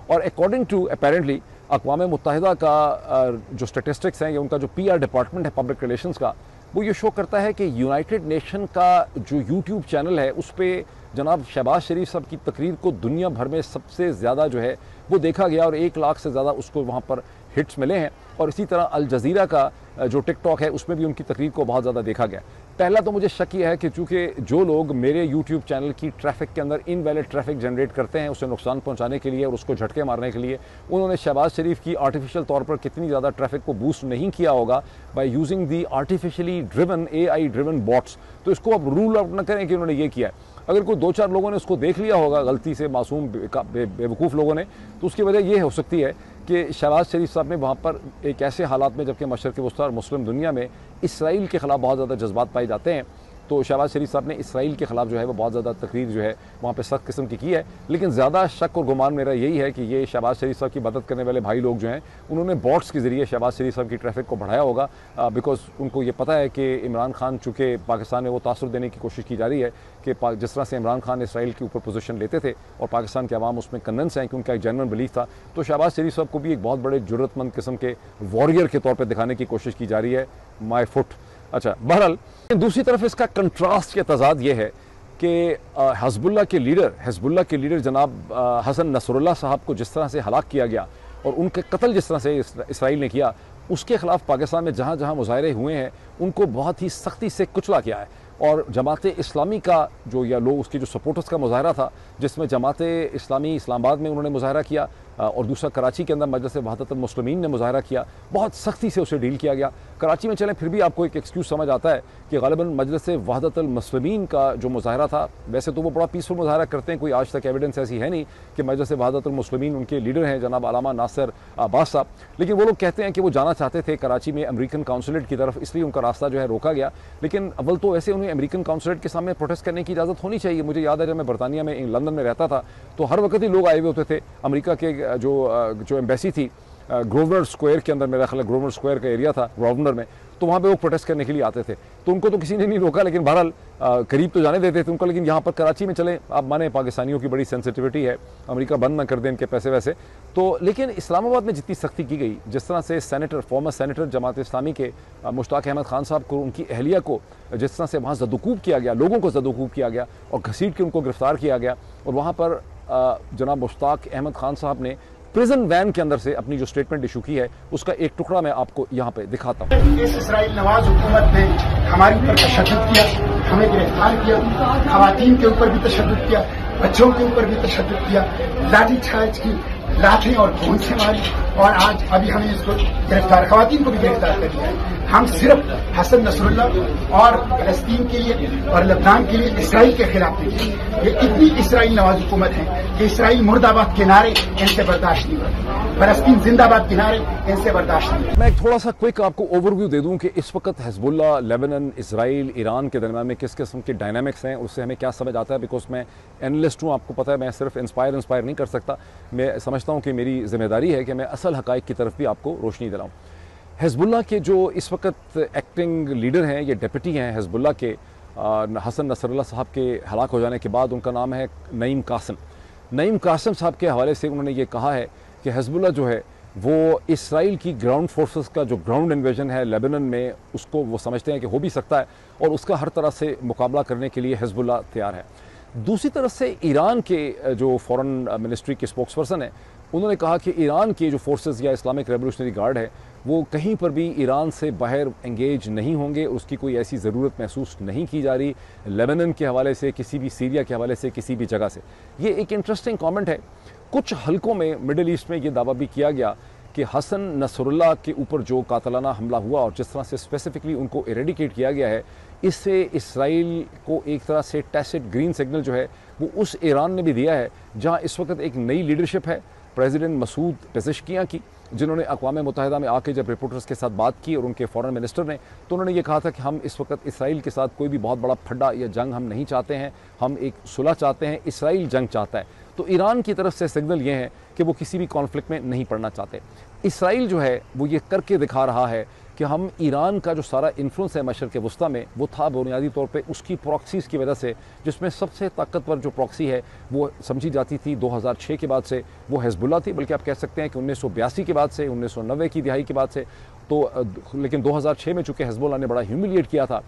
S1: और अकॉर्डिंग टू अपेरेंटली अक़वाम मुत्तहिदा का जो स्टेटिस्टिक्स हैं या उनका जो PR डिपार्टमेंट है पब्लिक रिलेशंस का, वो ये शो करता है कि यूनाइटेड नेशन का जो यूट्यूब चैनल है उस पर जनाब शहबाज शरीफ साहब की तकरीर को दुनिया भर में सबसे ज़्यादा जो है वो देखा गया, और 1 लाख से ज़्यादा उसको वहाँ पर हिट्स मिले हैं। और इसी तरह अल जज़ीरा का जो टिकटॉक है उसमें भी उनकी तकरीर को बहुत ज़्यादा देखा गया। पहला तो मुझे शक यह है कि चूँकि जो लोग मेरे यूट्यूब चैनल की ट्रैफिक के अंदर इनवैलिड ट्रैफिक जनरेट करते हैं उसे नुकसान पहुंचाने के लिए और उसको झटके मारने के लिए, उन्होंने शहबाज शरीफ की आर्टिफिशियल तौर पर कितनी ज़्यादा ट्रैफिक को बूस्ट नहीं किया होगा by using the artificially driven AI driven bots. तो इसको अब रूल आउट न करें कि उन्होंने ये किया है। अगर कोई 2-4 लोगों ने उसको देख लिया होगा गलती से, मासूम बेवकूफ़ लोगों ने, तो उसकी वजह ये हो सकती है कि शहबाज शरीफ साहब ने वहाँ पर एक ऐसे हालात में, जबकि मशरिक़ वस्ता और मुस्लिम दुनिया में इसराइल के ख़िलाफ़ बहुत ज़्यादा जज्बात पाए जाते हैं, तो शहबाज शरीफ साहब ने इसराइल के ख़िलाफ़ जो है वो बहुत ज़्यादा तकरीर जो है वहाँ पे सख्त किस्म की है। लेकिन ज़्यादा शक और गुमान मेरा यही है कि ये शहबाज शरीफ साहब की मदद करने वाले भाई लोग जो हैं उन्होंने बॉट्स के ज़रिए शहबाज शरीफ साहब की ट्रैफिक को बढ़ाया होगा, बिकॉज उनको ये पता है कि इमरान खान, चूँकि पाकिस्तान में वो तासुर देने की कोशिश की जा रही है कि जिस तरह से इमरान खान इसराइल के ऊपर पोजीशन लेते थे और पाकिस्तान के अवाम उसमें कन्विंस हैं कि उनका एक जेन्युइन बिलीफ था, तो शहबाज शरीफ साहब को भी एक बहुत बड़े ज़रूरतमंद किस्म के वॉरियर के तौर पर दिखाने की कोशिश की जा रही है, माई फुट। अच्छा, बहरहाल दूसरी तरफ इसका कंट्रास्ट या तजाद ये है कि हिज़्बुल्लाह के लीडर जनाब हसन नसरुल्लाह साहब को जिस तरह से हलाक किया गया और उनके कत्ल जिस तरह से इसराइल ने किया, उसके ख़िलाफ़ पाकिस्तान में जहाँ जहाँ मुजाहरे हुए हैं उनको बहुत ही सख्ती से कुचला गया है। और जमात इस्लामी का जो, या लोग उसके जो सपोर्टर्स का मुजाहरा था, जिसमें जमात इस्लामी इस्लामाबाद में उन्होंने मुजाहरा किया, और दूसरा कराची के अंदर मजलिस वहदतुल मुस्लिमीन ने मुजाहरा किया, बहुत सख्ती से उसे डील किया गया। कराची में चलें फिर भी आपको एक एक्सक्यूज़ समझ आता है कि ग़ालिबन मजलिस वहदतुल मुस्लिमीन का जो मुजाहरा था, वैसे तो वो बड़ा पीसफुल मुजाहरा करते हैं, कोई आज तक एविडेंस ऐसी है नहीं कि मजलिस वहदतुल मुस्लिमीन उनके लीडर हैं जनाब अल्लामा नासिर अब्बास साहब, लेकिन वो लोग कहते हैं कि वो जाना चाहते थे कराची में अमेरिकन काउंसलेट की तरफ, इसलिए उनका रास्ता जो है रोका गया। लेकिन अव्वल तो ऐसे उन्हें अमेरिकन काउंसलेट के सामने प्रोटेस्ट करने की इजाज़त होनी चाहिए। मुझे याद है जब मैं बरतानिया में लंदन में रहता था तो हर वक्त ही लोग आए हुए होते थे। अमेरिका के जो एम्बेसी थी ग्रोवनर स्क्वायर के अंदर, मेरा ख्याल है ग्रोवनर स्क्वायर का एरिया था ग्रोवनर में, तो वहाँ पे वो प्रोटेस्ट करने के लिए आते थे, तो उनको तो किसी ने नहीं रोका, लेकिन बहरहाल करीब तो जाने देते थे उनको। लेकिन यहाँ पर कराची में चले, आप माने पाकिस्तानियों की बड़ी सेंसिटिविटी है, अमेरिका बंद ना कर दे इनके पैसे वैसे तो, लेकिन इस्लामाबाद में जितनी सख्ती की गई, जिस तरह से फॉर्मर सेनेटर जमात इस्लामी के मुश्ताक अहमद खान साहब को, उनकी अहलिया को जिस तरह से वहाँ ज़दुकूब किया गया, लोगों को ज़दुकूब किया गया और घसीट के उनको गिरफ्तार किया गया, और वहाँ पर जनाब मुश्ताक अहमद खान साहब ने प्रिजन वैन के अंदर से अपनी जो स्टेटमेंट इशू की है उसका एक टुकड़ा मैं आपको यहाँ पे दिखाता हूँ।
S3: इस इस्राइल नवाज हुकूमत ने हमारे ऊपर तशद्दुद किया, हमें गिरफ्तार किया, खवातीन के ऊपर भी तशद्दुद किया, बच्चों के ऊपर भी तशद्दुद किया, लाठी चार्ज की, लाठें और खून से मारी, और आज अभी हमें इसको गिरफ्तार, खवातीन को भी गिरफ्तार कर दिया है। हम सिर्फ हसन नसरुल्लाह और फलस्तीन के लिए और लबनान के लिए इसराइल के खिलाफ नहीं, ये इतनी इसराइल नवाज हुकूमत है कि इसराइल मुर्दाबाद के नारे इनसे बर्दाश्त नहीं होते, फलस्तीन जिंदाबाद के नारे इनसे बर्दाश्त नहीं।
S1: मैं एक थोड़ा सा क्विक आपको ओवरव्यू दे दूं कि इस वक्त हिजबुल्लाह, लेबनान, इसराइल, ईरान के दरमियान में किस किस्म के डायनामिक्स हैं, उससे हमें क्या समझ आता है। बिकॉज मैं एनालिस्ट हूँ, आपको पता है, मैं सिर्फ इंस्पायर नहीं कर सकता। मैं समझता हूँ कि मेरी जिम्मेदारी है कि मैं असल हकाइक की तरफ भी आपको रोशनी दिलाऊँ। हिजबुल्लाह के जो इस वक्त एक्टिंग लीडर हैं, ये डिप्टी हैं हिजबुल्लाह के, हसन नसरुल्लाह साहब के हलाक हो जाने के बाद, उनका नाम है नईम कासिम। नईम कासिम साहब के हवाले से उन्होंने ये कहा है कि हिजबुल्लाह जो है वो इसराइल की ग्राउंड फोर्सेस का जो ग्राउंड इन्वेजन है लेबनान में, उसको वो समझते हैं कि हो भी सकता है, और उसका हर तरह से मुकाबला करने के लिए हिजबुल्लाह तैयार है। दूसरी तरफ से ईरान के जो फॉरेन मिनिस्ट्री के स्पोक्स पर्सन है, उन्होंने कहा कि ईरान के जो फोर्सेस या इस्लामिक रेवोल्यूशनरी गार्ड है वो कहीं पर भी ईरान से बाहर एंगेज नहीं होंगे, उसकी कोई ऐसी ज़रूरत महसूस नहीं की जा रही लेबनान के हवाले से, किसी भी सीरिया के हवाले से, किसी भी जगह से। ये एक इंटरेस्टिंग कमेंट है। कुछ हलकों में मिडिल ईस्ट में ये दावा भी किया गया कि हसन नसरुल्लाह के ऊपर जो कातलाना हमला हुआ और जिस तरह से स्पेसिफिकली उनको इरेडिकेट किया गया है, इससे इसराइल को एक तरह से टैसिट ग्रीन सिग्नल जो है वो उस ईरान ने भी दिया है जहाँ इस वक्त एक नई लीडरशिप है प्रेसिडेंट मसूद पेज़ेश्कियान की, जिन्होंने अक़वाम मुत्तहिदा में आके जब रिपोर्टर्स के साथ बात की और उनके फॉरेन मिनिस्टर ने, तो उन्होंने ये कहा था कि हम इस वक्त इसराइल के साथ कोई भी बहुत बड़ा फड्डा या जंग हम नहीं चाहते हैं, हम एक सुलह चाहते हैं, इसराइल जंग चाहता है। तो ईरान की तरफ से सिग्नल ये है कि वो किसी भी कॉन्फ्लिक्ट में नहीं पड़ना चाहते। इसराइल जो है वो ये करके दिखा रहा है कि हम ईरान का जो सारा इन्फ्लुएंस है मशरिक़ वस्ता में, वो था बुनियादी तौर पे उसकी प्रॉक्सीज़ की वजह से, जिसमें सबसे ताकतवर जो प्रॉक्सी है वो समझी जाती थी 2006 के बाद से, वो हिजबुल्लाह थी। बल्कि आप कह सकते हैं कि 1982 के बाद से, 1990 की दिहाई के बाद से, तो लेकिन 2006 में चूँकि हिजबुल्लाह ने बड़ा ह्यूमिलिएट किया था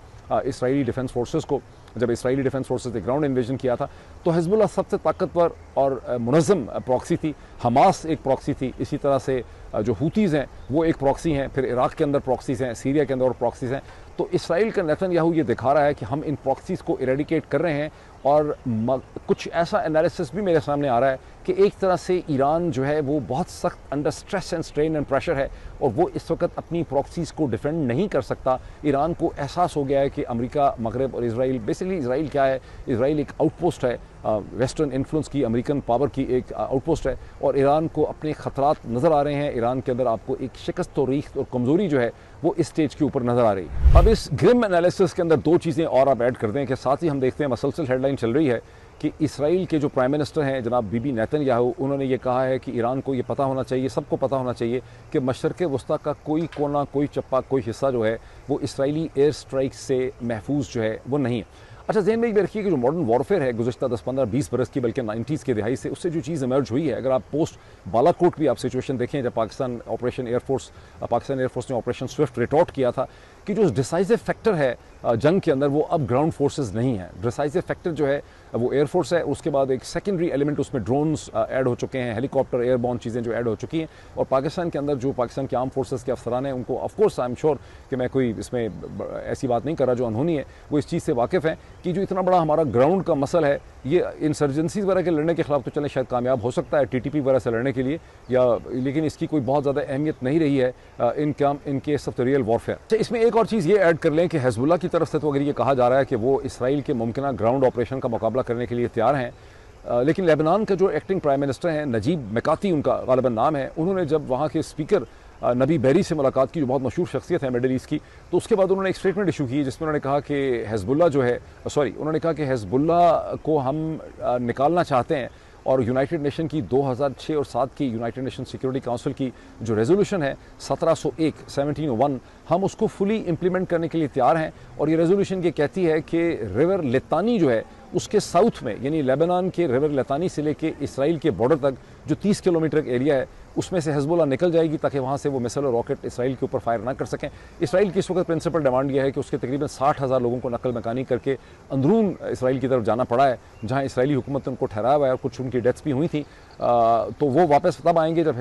S1: इसराइली डिफेंस फोर्सेस को, जब इसराइली डिफेंस फोर्सेस ने ग्राउंड इन्वेजन किया था, तो हिजबुल्लाह सबसे ताकतवर और मुनज़्ज़म प्रॉक्सी थी। हमास एक प्रॉक्सी थी, इसी तरह से जो हूतीज़ हैं वो एक प्रॉक्सी हैं, फिर इराक़ के अंदर प्रॉक्सीज़ हैं, सीरिया के अंदर और प्रॉक्सीज़ हैं। तो इसराइल का नेतन्याहू ये दिखा रहा है कि हम इन प्रॉक्सीज़ को इरेडिकेट कर रहे हैं, और कुछ ऐसा एनालिसिस भी मेरे सामने आ रहा है कि एक तरह से ईरान जो है वो बहुत सख्त under stress and strain and pressure है, और वो इस वक्त अपनी प्रॉक्सीज़ को डिफेंड नहीं कर सकता। ईरान को एहसास हो गया है कि अमेरिका, मगरब और इसराइल, बेसिकली इसराइल क्या है, इसराइल एक आउटपोस्ट है, वेस्टर्न इन्फ्लुएंस की, अमेरिकन पावर की एक आउटपोस्ट है, और ईरान को अपने ख़तरात नज़र आ रहे हैं। ईरान के अंदर आपको एक शिकस्त और रीख और कमज़ोरी जो है वो इस स्टेज के ऊपर नज़र आ रही है। अब इस ग्रिम एनालिसिस के अंदर दो चीज़ें और आप ऐड कर दें कि साथ ही हम देखते हैं मसलसल हेडलाइन चल रही है कि इसराइल के जो प्राइम मिनिस्टर हैं जनाब बीबी नेतन्याहू, उन्होंने ये कहा है कि ईरान को ये पता होना चाहिए, सबको पता होना चाहिए कि मशरिक़ वस्ता का कोई कोना, कोई चप्पा, कोई हिस्सा जो है वो इसराइली एयर स्ट्राइक से महफूज जो है वो नहीं है। अच्छा, ज़हन में एक रखिए कि जो मॉडर्न वॉरफेयर है गुज़श्ता 10-15-20 बरस की, बल्कि 90s के दिहाई से, उससे जो चीज़ इमर्ज हुई है, अगर आप पोस्ट बालाकोट भी आप सिचुएशन देखें, जब पाकिस्तान एयरफोर्स ने ऑपरेशन स्विफ्ट रिटॉर्ट किया था, कि जो डिसाइसिव फैक्टर है जंग के अंदर वो अब ग्राउंड फोर्सेस नहीं है। डिसाइसिव फैक्टर जो है वो एयरफोर्स है, उसके बाद एक सेकेंडरी एलिमेंट उसमें ड्रोन्स ऐड हो चुके हैं, हेलीकॉप्टर एयरबॉर्न चीज़ें जो ऐड हो चुकी हैं। और पाकिस्तान के अंदर जो पाकिस्तान के आर्म फोर्सेस के अफसरान हैं उनको ऑफकोर्स आई एम श्योर कि मैं कोई इसमें ऐसी बात नहीं कर रहा जो अनहोनी है, वो इस चीज़ से वाकिफ़ है कि जो इतना बड़ा हमारा ग्राउंड का मसल है, ये इंसर्जेंसी वगैरह के लड़ने के खिलाफ तो चले शायद कामयाब हो सकता है टीटीपी वगैरह से लड़ने के लिए, या लेकिन इसकी कोई बहुत ज़्यादा अहमियत नहीं रही है in case of the real warfare. इसमें एक और चीज़ ये ऐड कर लें कि हिजबुल्लाह की तरफ से तो अगर ये कहा जा रहा है कि वो इसराइल के मुमकिन ग्राउंड ऑपरेशन का मुकाबला करने के लिए तैयार हैं, लेकिन लेबनान का जो एक्टिंग प्राइम मिनिस्टर हैं नजीब मिकाती उनका गालिबन नाम है, उन्होंने जब वहाँ के स्पीकर नबी बैरी से मुलाकात की, जो बहुत मशहूर शख्सियत है मिडल ईस्ट की, तो उसके बाद उन्होंने एक स्टेटमेंट इशू की जिसमें उन्होंने कहा कि हिजबुल्लाह जो है उन्होंने कहा कि हिजबुल्लाह को हम निकालना चाहते हैं और यूनाइटेड नेशन की 2006 और 7 की यूनाइटेड नेशन सिक्योरिटी काउंसिल की जो रेजोल्यूशन है 1701 हम उसको फुली इम्प्लीमेंट करने के लिए तैयार हैं। और ये रेजोल्यूशन ये कहती है कि रिवर लितानी जो है उसके साउथ में, यानी लेबनान के रिवर लितानी से लेके इसराइल के बॉर्डर तक जो 30 किलोमीटर का एरिया है उसमें से हिजबुल्लाह निकल जाएगी ताकि वहाँ से वो मिसाइल और रॉकेट इसराइल के ऊपर फायर ना कर सकें। इसराइल की इस वक्त प्रिंसिपल डिमांड यह है कि उसके तकरीबन 60,000 लोगों को नकल मकानी करके अंदरून इसराइल की तरफ जाना पड़ा है, जहाँ इसराइली हुकूमत ने उनको ठहराया हुआ है और कुछ उनकी डेथ्स भी हुई थी। तो वो वापस तब आएंगे जब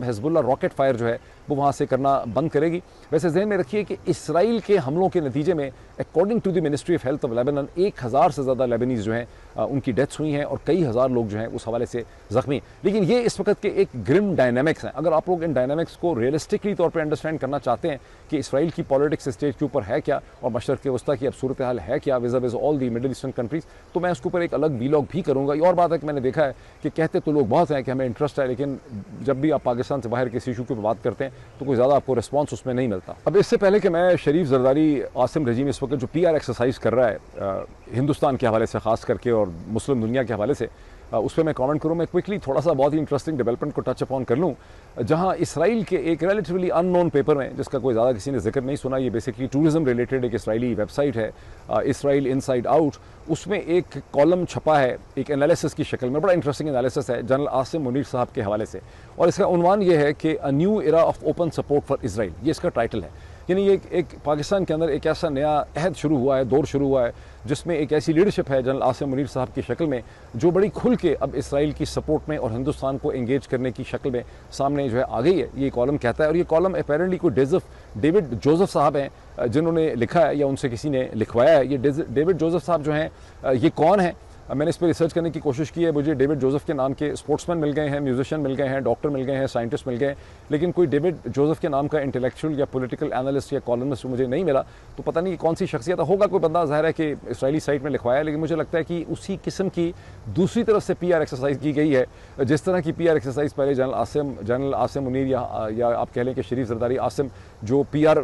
S1: हिजबुल्लाह रॉकेट फायर जो है वो वहाँ से करना बंद करेगी। वैसे ज़हन में रखिए कि इसराइल के हमलों के नतीजे में according to the ministry of health of Lebanon 1000 से ज़्यादा लेबनीज़ जो हैं उनकी डेथ्स हुई हैं और कई हज़ार लोग जो हैं उस हवाले से ज़ख्मी। लेकिन ये इस वक्त के एक ग्रिम डायनामिक्स हैं। अगर आप लोग इन डायनामिक्स को रियलिस्टिकली तौर पर अंडरस्टैंड करना चाहते हैं कि इसराइल की पॉलिटिक्स स्टेज के ऊपर है क्या और मशरक़ वस्ता की अब सूरत हाल है क्या विज़ all the middle eastern countries, तो मैं उसके ऊपर एक अलग वीलॉग भी करूँगा। ये और बात है कि मैंने देखा है कि कहते तो लोग बहुत हैं कि हमें इंटरेस्ट है, लेकिन जब भी आप पाकिस्तान से बाहर किसी इशू के ऊपर बात करते हैं तो कोई ज़्यादा आपको रिस्पॉन्स उसमें नहीं मिलता। अब इससे पहले कि मैं शरीफ जरदारी आसिम रजीम इस वक्त जो PR एक्सरसाइज कर रहा है हिंदुस्तान के हवाले से ख़ास करके और मुस्लिम दुनिया के हवाले से, उस पर मैं कमेंट करूँ। मैं क्विकली थोड़ा सा बहुत ही इंटरेस्टिंग डेवलपमेंट को टच अपॉन कर लूँ, जहाँ इसराइल के एक रिलेटिवली अननोन पेपर में, जिसका कोई ज़्यादा किसी ने जिक्र नहीं सुना, ये बेसिकली टूरिज़म रिलेटेड एक इसराइली वेबसाइट है इसराइल इनसाइड आउट, उसमें एक कॉलम छपा है एक एनालिसिस की शक्ल में, बड़ा इंटरेस्टिंग एनालिसिस है जनरल आसिम मुनीर साहब के हवाले से, और इसका उन्वान ये है कि a new era of open support for Israel, ये इसका टाइटल है। यानी ये एक पाकिस्तान के अंदर एक ऐसा नया अहद शुरू हुआ है, दौर शुरू हुआ है, जिसमें एक ऐसी लीडरशिप है जनरल आसिम मुनीर साहब की शक्ल में जो बड़ी खुल के अब इसराइल की सपोर्ट में और हिंदुस्तान को एंगेज करने की शक्ल में सामने जो है आ गई है, ये कॉलम कहता है। और ये कॉलम अपेरेंटली कोई डेविड जोसेफ साहब हैं जिन्होंने लिखा है या उनसे किसी ने लिखवाया है। ये डेविड जोसेफ साहब जो हैं ये कौन है, मैंने इस पर रिसर्च करने की कोशिश की है। मुझे डेविड जोसेफ के नाम के स्पोर्ट्समैन मिल गए हैं, म्यूजिशियन मिल गए हैं, डॉक्टर मिल गए हैं, साइंटिस्ट मिल गए हैं, लेकिन कोई डेविड जोसेफ के नाम का इंटेलेक्चुअल या पॉलिटिकल एनालिस्ट या कॉलमिस्ट मुझे नहीं मिला। तो पता नहीं कौन सी शख्सियत होगा, कोई बंदा ज़ाहिर है कि इसराइली साइट में लिखवाया है, लेकिन मुझे लगता है कि उसी किस्म की दूसरी तरफ से PR एक्सरसाइज की गई है, जिस तरह की PR एक्सरसाइज पहले जनरल आसिम मुनीर या आप कह लें कि शरीफ जरदारी आसिम जो PR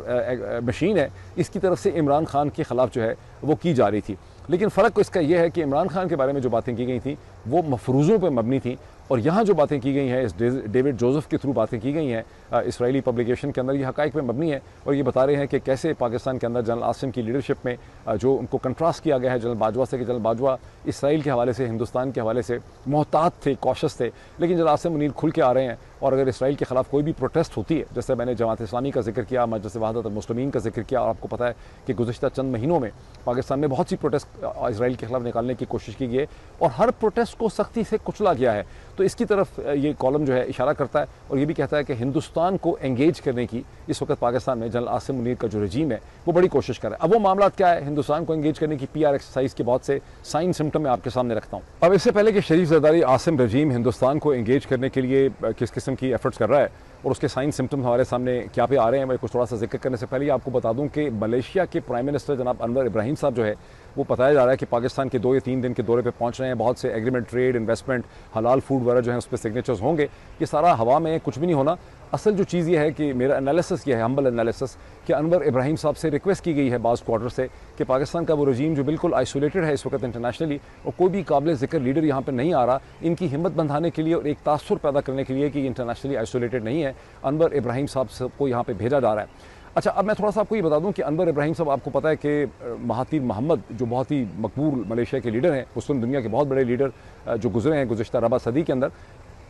S1: मशीन है, इसकी तरफ से इमरान खान के ख़िलाफ़ जो है वो की जा रही थी। लेकिन फ़र्क इसका यह है कि इमरान खान के बारे में जो बातें की गई थी वो मफरूज़ों पर मबनी थी, और यहाँ जो बातें की गई हैं इस डेविड जोसेफ के थ्रू बातें की गई हैं इसराइली पब्लिकेशन के अंदर, ये हक़ाइक़ पे मबनी है। और ये बता रहे हैं कि कैसे पाकिस्तान के अंदर जनरल आसिम की लीडरशिप में जो उनको कंट्रास्ट किया गया है जनरल बाजवा से, कि जनरल बाजवा इसराइल के हवाले से, हिंदुस्तान के हवाले से मोहतात थे, कॉशस थे, लेकिन जनरल आसिम मुनीर खुल के आ रहे हैं। और अगर इसराइल के ख़िलाफ़ कोई भी प्रोटेस्ट होती है, जैसे मैंने जमात इस्लामी का जिक्र किया, मजलिस वहदत मुस्लिमीन का जिक्र किया, और आपको पता है कि गुज़िश्ता चंद महीनों में पाकिस्तान में बहुत सी प्रोटेस्ट इसराइल के खिलाफ निकालने की कोशिश की गई है और हर प्रोटेस्ट को सख्ती से कुचला गया है। तो इसकी तरफ ये कॉलम जो है इशारा करता है, और ये भी कहता है कि हिंदुस्तान को एंगेज करने की इस वक्त पाकिस्तान में जनरल आसिम मुनीर का जो रजीम है वो बड़ी कोशिश कर रहा है। अब वो मामला क्या है, हिंदुस्तान को एंगेज करने की PR एक्सरसाइज के बहुत से साइन सिम्टम मैं आपके सामने रखता हूँ। अब इससे पहले कि शरीफ जरदारी आसिम रजीम हिंदुस्तान को एंगेज करने के लिए किस किस्म की एफर्ट्स कर रहा है और उसके साइन सिम्टम्स हमारे सामने क्या पे आ रहे हैं, मैं कुछ थोड़ा सा जिक्र करने से पहले आपको बता दूं कि मलेशिया के प्राइम मिनिस्टर जनाब अनवर इब्राहिम साहब जो है वो बताया जा रहा है कि पाकिस्तान के 2 या 3 दिन के दौरे पे पहुंच रहे हैं। बहुत से एग्रीमेंट, ट्रेड, इन्वेस्टमेंट, हलाल फूड वगैरह जो है उस पर सिग्नेचर्स होंगे। ये सारा हवा में, कुछ भी नहीं होना। असल जो चीज़ ये है कि मेरा एनालिसिस ये है, हम्बल एनालिसिस, कि अनवर इब्राहिम साहब से रिक्वेस्ट की गई है बाज़ क्वार्टर से कि पाकिस्तान का वो रजीम जो बिल्कुल आइसोलेटेड है इस वक्त इंटरनेशनली और कोई भी काबिल ज़िक्र लीडर यहाँ पर नहीं आ रहा, इनकी हिम्मत बंधाने के लिए और एक तासुर पैदा करने के लिए कि इंटरनेशनली आइसोलेटेड नहीं है, अनवर इब्राहिम साहब को यहाँ पर भेजा जा रहा है। अच्छा, अब मैं थोड़ा सा आपको ये बता दूं कि अनवर इब्राहिम साहब, आपको पता है कि महातीर मोहम्मद जो बहुत ही मकबूल मलेशिया के लीडर हैं, मुस्लिम दुनिया के बहुत बड़े लीडर जो गुजरे हैं गुज़िश्ता रबा सदी के अंदर,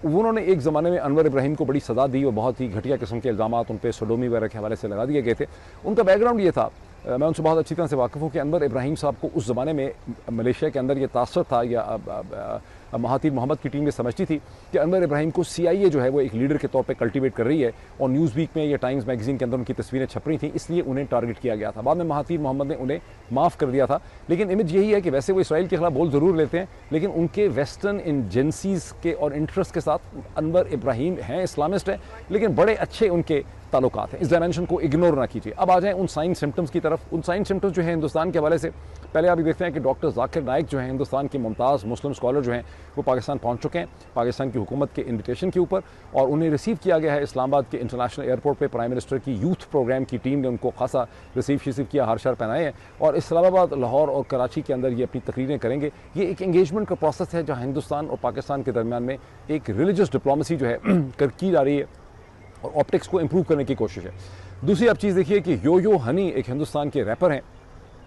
S1: उन्होंने एक ज़माने में अनवर इब्राहिम को बड़ी सज़ा दी और बहुत ही घटिया किस्म के इल्ज़ाम उन पर सोडोमी वगैरह के हवाले से लगा दिए गए थे। उनका बैकग्राउंड ये था, मैं उनसे बहुत अच्छी तरह से वाकिफ़ हूँ कि अनवर इब्राहिम साहब को उस ज़माने में मलेशिया के अंदर ये तासर था या महातीर मोहम्मद की टीम ये समझती थी कि अनवर इब्राहिम को CIA जो है वो एक लीडर के तौर पे कल्टीवेट कर रही है, और न्यूज़ वीक में या टाइम्स मैगजीन के अंदर उनकी तस्वीरें छप रही थी, इसलिए उन्हें टारगेट किया गया था। बाद में महातीर मोहम्मद ने उन्हें माफ़ कर दिया था, लेकिन इमेज यही है कि वैसे वो इसराइल के खिलाफ बोल ज़रूर लेते हैं, लेकिन उनके वेस्टर्न एजेंसीज़ के और इंटरेस्ट के साथ अनवर इब्राहिम हैं, इस्लामिस्ट हैं, लेकिन बड़े अच्छे उनके ताल्लुकात हैं। इस डायमेंशन को इग्नोर ना कीजिए। अब आ जाएं उन साइन सिम्टम्स की तरफ। उन साइन सिम्टम्स जो है हिंदुस्तान के हवाले से, पहले आप देखते हैं कि डॉक्टर जाकिर नाइक जो हैं, हिंदुस्तान के मुमताज़ मुस्लिम स्कॉलर जो हैं, वो पाकिस्तान पहुंच चुके हैं पाकिस्तान की हुकूमत के इन्विटेशन के ऊपर, और उन्हें रिसीव किया गया है इस्लामाबाद के इंटरनेशनल एयरपोर्ट पर। प्राइम मिनिस्टर की यूथ प्रोग्राम की टीम ने उनको खासा रिसीव किया, हारशार पहनाए हैं, और इस्लामाबाद, लाहौर और कराची के अंदर ये अपनी तकरीरें करेंगे। ये एक एंगेजमेंट का प्रोसेस है जहाँ हिंदुस्तान और पाकिस्तान के दरमियान में एक रिलीजियस डिप्लोमेसी जो है की जा रही है, और ऑप्टिक्स को इम्प्रूव करने की कोशिश है। दूसरी आप चीज़ देखिए कि यो हनी एक हिंदुस्तान के रैपर हैं,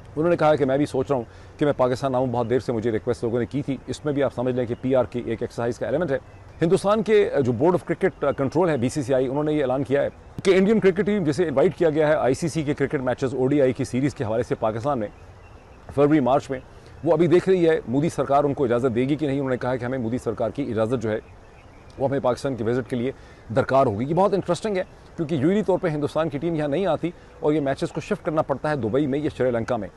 S1: उन्होंने कहा कि मैं भी सोच रहा हूँ कि मैं पाकिस्तान आऊँ, बहुत देर से मुझे रिक्वेस्ट लोगों ने की थी। इसमें भी आप समझ लें कि PR की एक एक्सरसाइज का एलिमेंट है। हिंदुस्तान के जो बोर्ड ऑफ क्रिकेट कंट्रोल है BCCI, उन्होंने ये ऐलान किया है कि इंडियन क्रिकेट टीम जिसे इन्वाइट किया गया है ICC के क्रिकेट मैचेस ODI की सीरीज़ के हवाले से पाकिस्तान में फरवरी मार्च में, वो अभी देख रही है मोदी सरकार उनको इजाज़त देगी कि नहीं। उन्होंने कहा कि हमें मोदी सरकार की इजाज़त जो है वो हमें पाकिस्तान की विजिट के लिए दरकार होगी। ये बहुत इंटरेस्टिंग है क्योंकि यूजली तौर पे हिंदुस्तान की टीम यहाँ नहीं आती और ये मैचेस को शिफ्ट करना पड़ता है दुबई में या श्रीलंका में,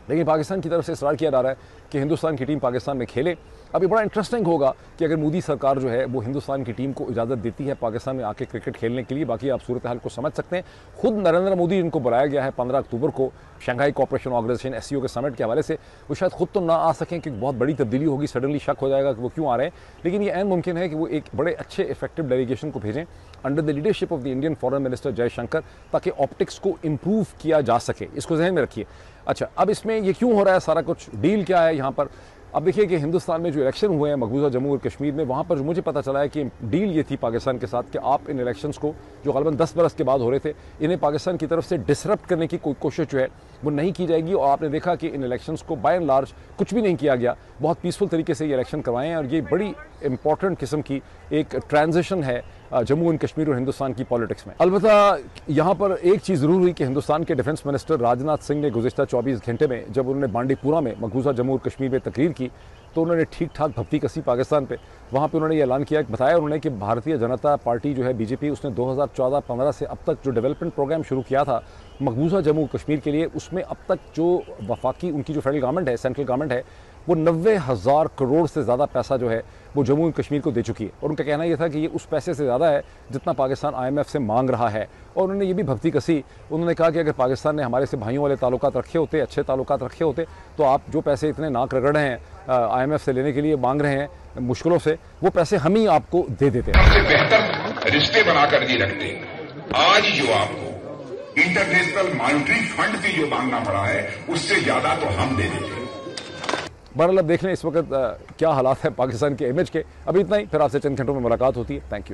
S1: लेकिन पाकिस्तान की तरफ से इसरार किया जा रहा है कि हिंदुस्तान की टीम पाकिस्तान में खेले। अब ये बड़ा इंटरेस्टिंग होगा कि अगर मोदी सरकार जो है वो हिंदुस्तान की टीम को इजाज़त देती है पाकिस्तान में आके क्रिकेट खेलने के लिए। बाकी आप सूरत हाल को समझ सकते हैं। खुद नरेंद्र मोदी इनको बुलाया गया है 15 अक्टूबर को शंघाई कोऑपरेशन ऑर्गेनाइजेशन SCO के समिट के हवाले से। वो शायद खुद तो ना आ सकें क्योंकि बहुत बड़ी तब्दीली होगी, सडनली शक हो जाएगा कि वो क्यों आ रहे हैं, लेकिन ये ऐन मुमकिन है कि वो एक बड़े अच्छे इफेक्टिव डेलीगेशन को भेजें under the leadership of the Indian foreign minister Jaishankar, ताकि ऑप्टिक्स को इम्प्रूव किया जा सके। इसको जहन में रखिए। अच्छा, अब इसमें ये क्यों हो रहा है सारा कुछ, डील क्या है यहाँ पर? अब देखिए कि हिंदुस्तान में जो इलेक्शन हुए हैं मकबूजा जम्मू और कश्मीर में, वहाँ पर मुझे पता चला है कि डील ये थी पाकिस्तान के साथ कि आप इन इलेक्शंस को जो ग़ालिबन 10 बरस के बाद हो रहे थे, इन्हें पाकिस्तान की तरफ से डिसरप्ट करने की कोई कोशिश जो है वो नहीं की जाएगी। और आपने देखा कि इन इलेक्शंस को बाय एंड लार्ज कुछ भी नहीं किया गया, बहुत पीसफुल तरीके से ये इलेक्शन करवाए हैं, और ये बड़ी इंपॉर्टेंट किस्म की एक ट्रांजिशन है जम्मू एंड कश्मीर और हिंदुस्तान की पॉलिटिक्स में। अलबत्ता यहाँ पर एक चीज़ ज़रूर हुई कि हिंदुस्तान के डिफेंस मिनिस्टर राजनाथ सिंह ने गुज़िश्ता 24 घंटे में जब उन्होंने बांडीपुरा में मकबूजा जम्मू और कश्मीर में तकरीर की तो उन्होंने ठीक ठाक भपती कसी पाकिस्तान पे। वहाँ पे उन्होंने ये ऐलान किया, बताया उन्होंने कि भारतीय जनता पार्टी जो है BJP, उसने 2014-15 से अब तक जो डेवलपमेंट प्रोग्राम शुरू किया था मकबूजा जम्मू कश्मीर के लिए, उसमें अब तक जो वफाकी उनकी जो फेडरल गवर्नमेंट है, सेंट्रल गवर्नमेंट है, वो 90,000 करोड़ से ज़्यादा पैसा जो है वो जम्मू एंड कश्मीर को दे चुकी है। और उनका कहना यह था कि ये उस पैसे से ज़्यादा है जितना पाकिस्तान IMF से मांग रहा है। और उन्होंने ये भी भक्ति कसी, उन्होंने कहा कि अगर पाकिस्तान ने हमारे से भाइयों वाले ताल्लुकात रखे होते, अच्छे ताल्लुकात रखे होते, तो आप जो पैसे इतने नाक रगड़ रहे हैं IMF से लेने के लिए मांग रहे हैं मुश्किलों से, वो पैसे हम ही आपको दे देते हैं।
S4: सबसे बेहतर रिश्ते बनाकर नहीं रखते। आज जो आपको इंटरनेशनल मॉनिटरी फंड से जो मांगना पड़ा है उससे ज्यादा तो हम दे देते हैं।
S1: बहरहाल अब देख लें इस वक्त क्या हालात है पाकिस्तान के इमेज के। अभी इतना ही, फिर आपसे चंद घंटों में मुलाकात होती है। Thank you.